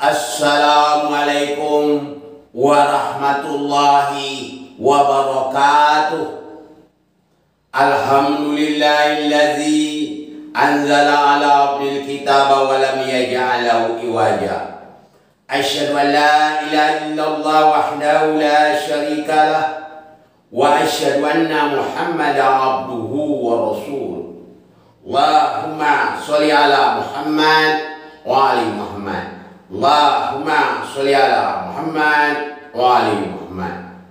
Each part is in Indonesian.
Assalamualaikum warahmatullahi wabarakatuh. Alhamdulillahilladzi anzala ala abdil kitaba wa lam yaj'alahu iwaja. Asyhadu an la ilaha illallah wahdahu la syarika lah wa asyhadu anna Muhammadan abduhu wa rasuluh. Allahumma sholli ala Muhammad wa ali Muhammad. Allahumma sholli ala Muhammad wa ali Muhammad.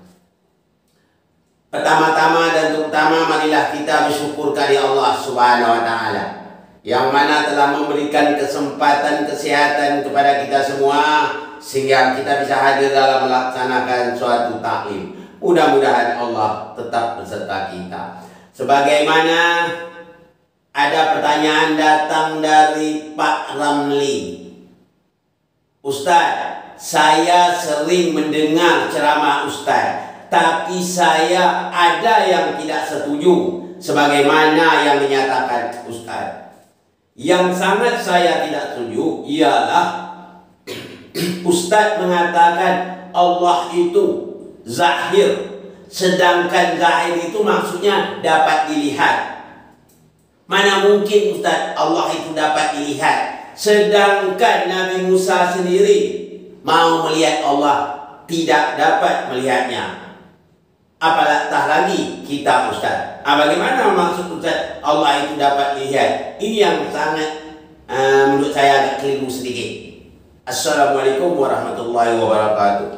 Pertama-tama dan terutama marilah kita bersyukur kepada Allah Subhanahu wa taala yang mana telah memberikan kesempatan kesehatan kepada kita semua sehingga kita bisa hadir dalam melaksanakan suatu taklim. Mudah-mudahan Allah tetap beserta kita. Sebagaimana ada pertanyaan datang dari Pak Ramli. Ustaz, saya sering mendengar ceramah Ustaz, tapi saya ada yang tidak setuju sebagaimana yang dinyatakan Ustaz. Yang sangat saya tidak setuju ialah Ustaz mengatakan Allah itu zahir, sedangkan zahir itu maksudnya dapat dilihat. Mana mungkin Ustaz Allah itu dapat dilihat? Sedangkan Nabi Musa sendiri mau melihat Allah, tidak dapat melihatnya. Apatah lagi kita Ustaz. Bagaimana maksud Ustaz Allah itu dapat dilihat? Ini yang sangat menurut saya agak keliru sedikit. Assalamualaikum warahmatullahi wabarakatuh.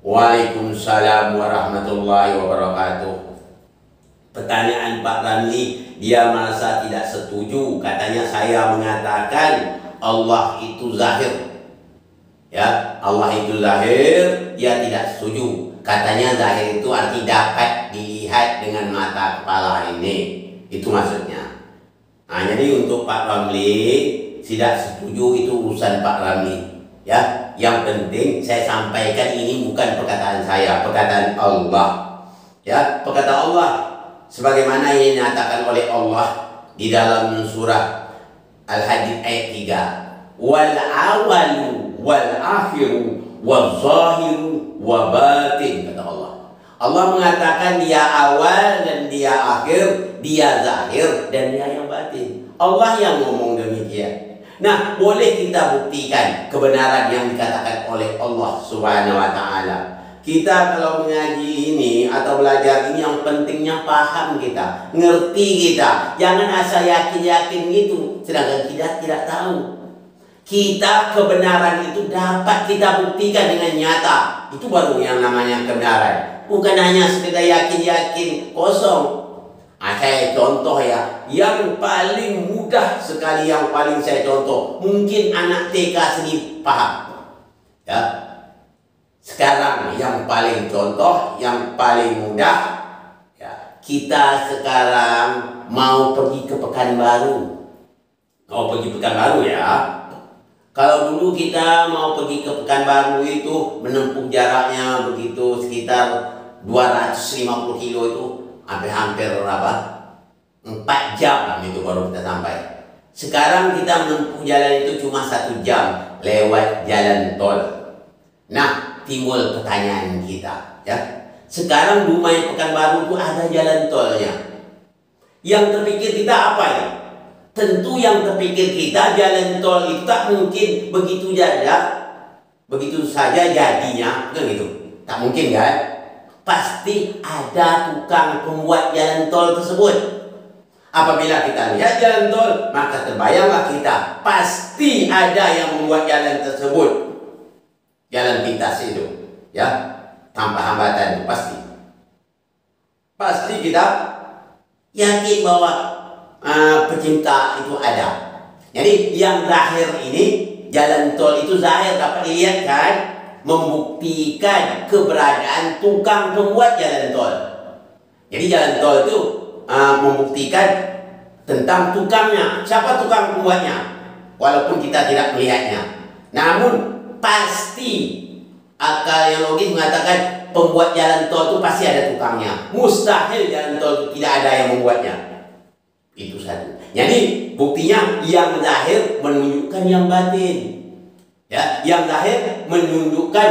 Waalaikumsalam warahmatullahi wabarakatuh. Pertanyaan Pak Ramli, dia merasa tidak setuju. Katanya saya mengatakan Allah itu zahir. Ya, Allah itu zahir, dia tidak setuju. Katanya zahir itu arti dapat dilihat dengan mata kepala ini. Itu maksudnya. Nah, jadi untuk Pak Ramli tidak setuju itu urusan Pak Ramli. Ya, yang penting saya sampaikan ini bukan perkataan saya, perkataan Allah. Ya, perkataan Allah sebagaimana yang dinyatakan oleh Allah di dalam surah Al-Hadid ayat 3. Wal awalu wal akhiru wal zahiru wa batin, kata Allah. Allah mengatakan dia awal dan dia akhir, dia zahir dan dia yang batin. Allah yang ngomong demikian. Nah, boleh kita buktikan kebenaran yang dikatakan oleh Allah Subhanahu wa taala. Kita kalau mengaji ini atau belajar ini yang pentingnya paham kita, ngerti kita. Jangan asal yakin-yakin gitu, sedangkan kita tidak tahu. Kita kebenaran itu dapat kita buktikan dengan nyata. Itu baru yang namanya kebenaran. Bukan hanya sekedar yakin-yakin kosong. Saya contoh ya, yang paling mudah sekali yang paling saya contoh. Mungkin anak TK sendiri paham. Ya. Sekarang yang paling contoh, yang paling mudah, ya, kita sekarang mau pergi ke Pekanbaru. Mau pergi Pekanbaru ya. Kalau dulu kita mau pergi ke Pekanbaru itu menempuh jaraknya begitu sekitar 250 kilo itu hampir berapa? 4 jam itu baru kita sampai. Sekarang kita menempuh jalan itu cuma 1 jam lewat jalan tol. Nah, timbul pertanyaan kita, ya. Sekarang Dumai Pekanbaru itu ada jalan tolnya. Yang terpikir kita apa ya? Tentu yang terpikir kita jalan tol itu tak mungkin begitu saja jadinya, kan gitu. Tak mungkin kan? Pasti ada tukang pembuat jalan tol tersebut. Apabila kita lihat jalan tol, maka terbayanglah kita pasti ada yang membuat jalan tersebut. Jalan pintas itu, ya, tanpa hambatan itu pasti kita yakin bahwa pecinta itu ada. Jadi yang zahir ini jalan tol itu zahir dapat dilihat kan, membuktikan keberadaan tukang pembuat jalan tol. Jadi jalan tol itu membuktikan tentang tukangnya, siapa tukang pembuatnya, walaupun kita tidak melihatnya. Namun pasti akal yang logis mengatakan pembuat jalan tol itu pasti ada tukangnya. Mustahil jalan tol itu tidak ada yang membuatnya. Itu satu. Jadi buktinya yang zahir menunjukkan yang batin. Ya, yang zahir menunjukkan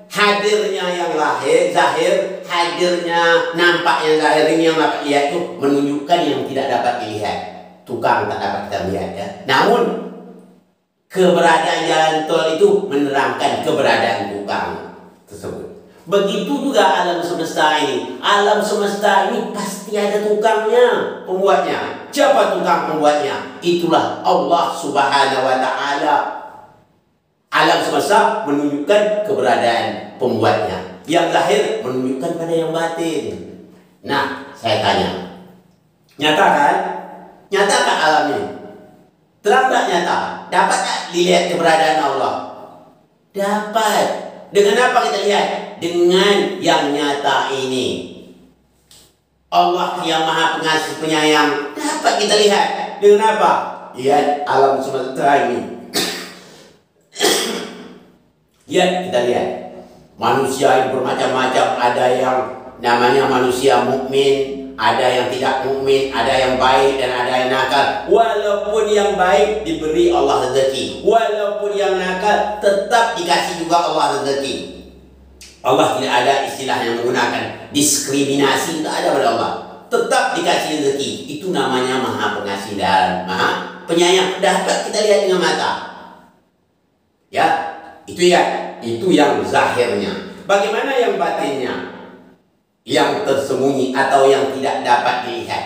hadirnya yang zahir, hadirnya nampak yang zahir ini yang dapat lihat itu menunjukkan yang tidak dapat dilihat. Tukang tak dapat kita lihat ya. Namun keberadaan jalan tol itu menerangkan keberadaan tukang tersebut. Begitu juga alam semesta ini. Alam semesta ini pasti ada tukangnya, pembuatnya. Siapa tukang pembuatnya? Itulah Allah Subhanahu wa Ta'ala. Alam semesta menunjukkan keberadaan pembuatnya. Yang zahir menunjukkan pada yang batin. Nah, saya tanya, nyata kan? Nyata kan alam ini? Terang tak nyata? Dapat tak dilihat keberadaan Allah? Dapat. Dengan apa kita lihat? Dengan yang nyata ini. Allah yang Maha Pengasih Penyayang dapat kita lihat. Dengan apa? Lihat alam semesta ini. Ya, kita lihat manusia yang bermacam-macam. Ada yang namanya manusia mukmin, ada yang tidak mukmin, ada yang baik dan ada yang nakal. Walaupun yang baik diberi Allah rezeki, walaupun yang nakal tetap dikasih juga Allah rezeki. Allah tidak ada istilah yang menggunakan diskriminasi, tidak ada pada Allah. Tetap dikasih rezeki. Itu namanya Maha Pengasih dan Maha Penyayang. Dapat kita lihat dengan mata. Ya. Itu yang zahirnya. Bagaimana yang batinnya? Yang tersembunyi atau yang tidak dapat dilihat.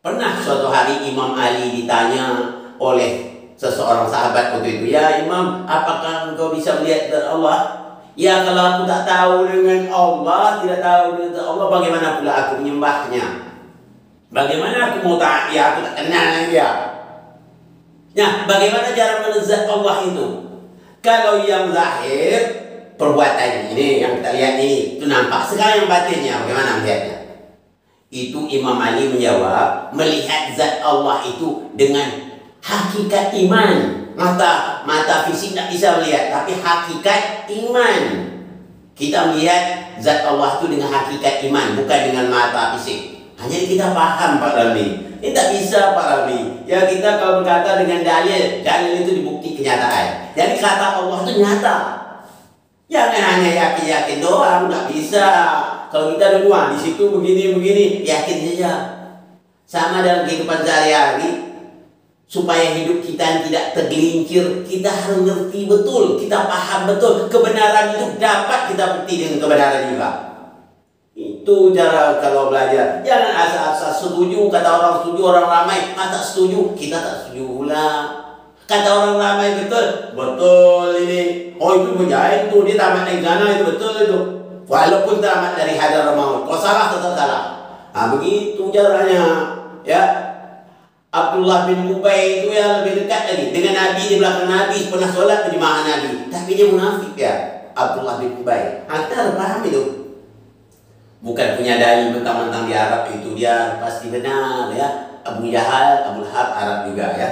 Pernah suatu hari Imam Ali ditanya oleh seseorang sahabat waktu itu, "Ya Imam, apakah engkau bisa melihat Allah?" "Ya, kalau aku tak tahu dengan Allah, tidak tahu dengan Allah, bagaimana pula aku menyembahnya? Bagaimana aku mau taat? Ya, aku tak kenal dengan dia." Nah, bagaimana cara menezat Allah itu? Kalau yang zahir, perbuatan ini yang kita lihat ini, itu nampak. Sekarang yang batinnya, bagaimana melihatnya? Itu Imam Ali menjawab, melihat zat Allah itu dengan hakikat iman. Mata fisik tak bisa melihat, tapi hakikat iman. Kita melihat zat Allah itu dengan hakikat iman, bukan dengan mata fisik. Hanya kita paham Pak Ramli. Ini tak bisa Pak Ramli. Ya, kita kalau berkata dengan dalil itu dibukti kenyataan. Jadi kata Allah itu nyata. Jangan hanya yakin-yakin doang, tak bisa. Kalau kita dua di situ begini, yakin saja. Sama dalam kehidupan sehari-hari. Supaya hidup kita tidak tergelincir, kita harus ngerti betul, kita paham betul. Kebenaran itu dapat kita bukti dengan kebenaran juga. Itu cara kalau belajar. Jangan asal-asal setuju, kata orang setuju, orang ramai, tak setuju, kita tak setuju pula. Kata orang ramai betul ini. Oh, itu menjahit tuh, dia tamat dari sana, itu betul itu. Walaupun tamat dari hadar maut, kalau salah tetap salah. Nah, begitu caranya. Ya, Abdullah bin Ubay itu ya lebih dekat lagi dengan Nabi, di belakang Nabi, pernah sholat di jemaah Nabi, tapi dia munafik ya, Abdullah bin Ubay. Kita harus paham itu. Bukan punya dalil mentang-mentang di Arab itu dia pasti benar ya. Abu Jahal, Abu Lahab Arab juga ya.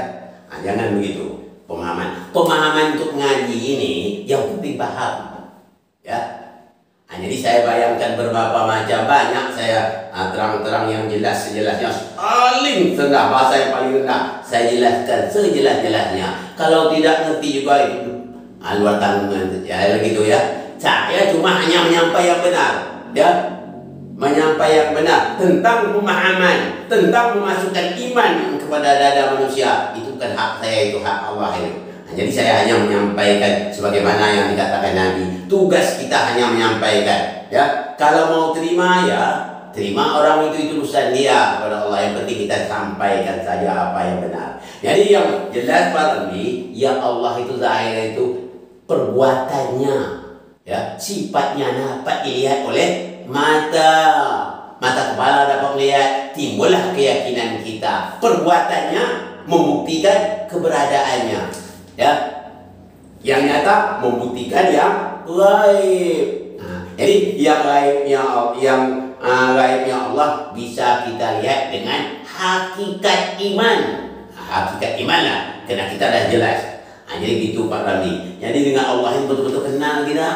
Nah, jangan begitu. Pemahaman untuk ngaji ini yang penting paham. Ya. Nah, jadi saya bayangkan berapa macam, banyak saya terang-terang yang jelas sejelasnya, paling rendah, bahasa yang paling rendah saya jelaskan sejelas-jelasnya. Kalau tidak ngerti juga itu luar tanggungan ya, begitu ya. Saya cuma hanya menyampaikan yang benar ya, menyampaikan yang benar tentang pemahaman, tentang memasukkan iman kepada dada manusia. Itu kan hak saya, itu hak Allah itu. Jadi saya hanya menyampaikan sebagaimana yang dikatakan Nabi. Tugas kita hanya menyampaikan. Ya, kalau mau terima ya terima, orang itu urusan dia kepada Allah. Yang penting kita sampaikan saja apa yang benar. Jadi yang jelas Pak Ramli, ya Allah itu zahir itu perbuatannya, ya sifatnya dapat dilihat oleh mata kepala dapat melihat, timbullah keyakinan kita. Perbuatannya membuktikan keberadaannya. Ya, yang nyata membuktikan yang gaib. Nah, jadi yang gaibnya Allah bisa kita lihat dengan hakikat iman. Nah, hakikat iman lah, karena kita dah jelas. Nah, jadi gitu Pak Ramli. Jadi dengan Allah ini betul-betul kenal kita.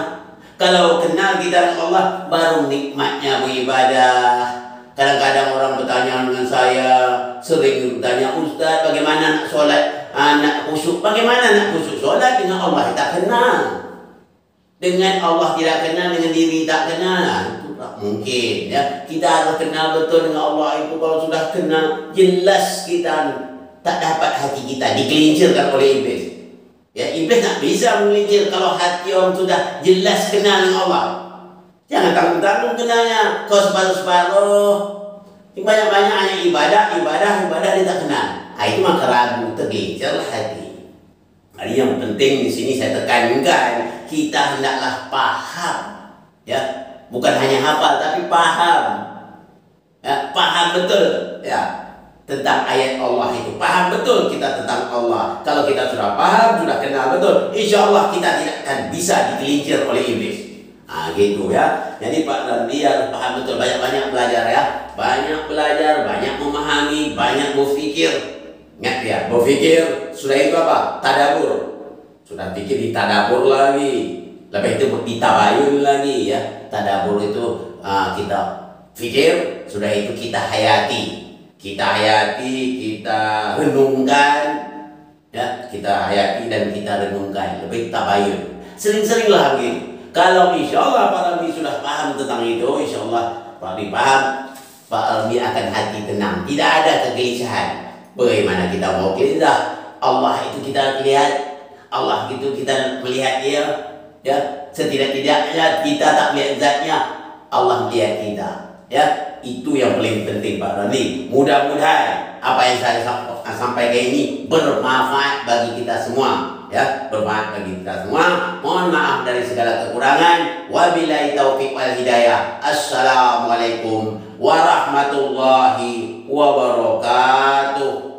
Kalau kenal kita dengan Allah, baru nikmatnya beribadah. Kadang-kadang orang bertanya dengan saya, sering bertanya, "Ustaz, bagaimana nak sholat nak khusyuk. Bagaimana nak khusyuk solat dengan Allah tak kenal? Dengan Allah tidak kenal, dengan diri tak kenal. Itu tak mungkin ya. Kita harus kenal betul dengan Allah itu. Kalau sudah kenal, jelas kita tak dapat hati kita digelincirkan oleh iblis. Ya, iblis tak bisa menggelincir kalau hati orang sudah jelas kenal dengan Allah. Jangan tanggung-tanggung kenalnya. Kau separuh-separuh. Banyak-banyak hanya ibadah dia tak kenal. Itu maka ragu, tergelincirlah hati. Jadi yang penting di sini saya tekankan, kita hendaklah paham, ya, bukan hanya hafal tapi paham, ya, paham betul, ya, tentang ayat Allah itu. Paham betul kita tentang Allah. Kalau kita sudah paham, sudah kenal betul, insya Allah kita tidak akan bisa digelincir oleh iblis. Gitu ya. Jadi Pak Ramli harus paham betul, banyak-banyak belajar ya. Banyak belajar, banyak memahami, banyak berfikir. Ingat ya, berfikir sudah itu apa? Tadabur. Sudah pikir ditadabur lagi. Lebih itu ditabayun lagi ya. Tadabur itu kita fikir, sudah itu kita hayati. Kita hayati, kita renungkan. Ya, kita hayati dan kita renungkan. Lebih tabayun. Sering-seringlah begitu. Kalau insya Allah Pak Almi sudah paham tentang itu, insya Allah Pak Almi paham, Pak Almi akan hati tenang, tidak ada kegelisahan. Bagaimana kita mau kita Allah itu kita lihat, Allah itu kita melihat dia, ya, setidak-tidaknya kita tak melihat zatnya, Allah melihat kita, ya. Itu yang paling penting Pak Almi. Mudah-mudahan apa yang saya sampaikan ini bermanfaat bagi kita semua. Ya, bermanfaat bagi kita semua. Mohon maaf dari segala kekurangan. Wabillahi taufiq wal hidayah. Assalamualaikum warahmatullahi wabarakatuh.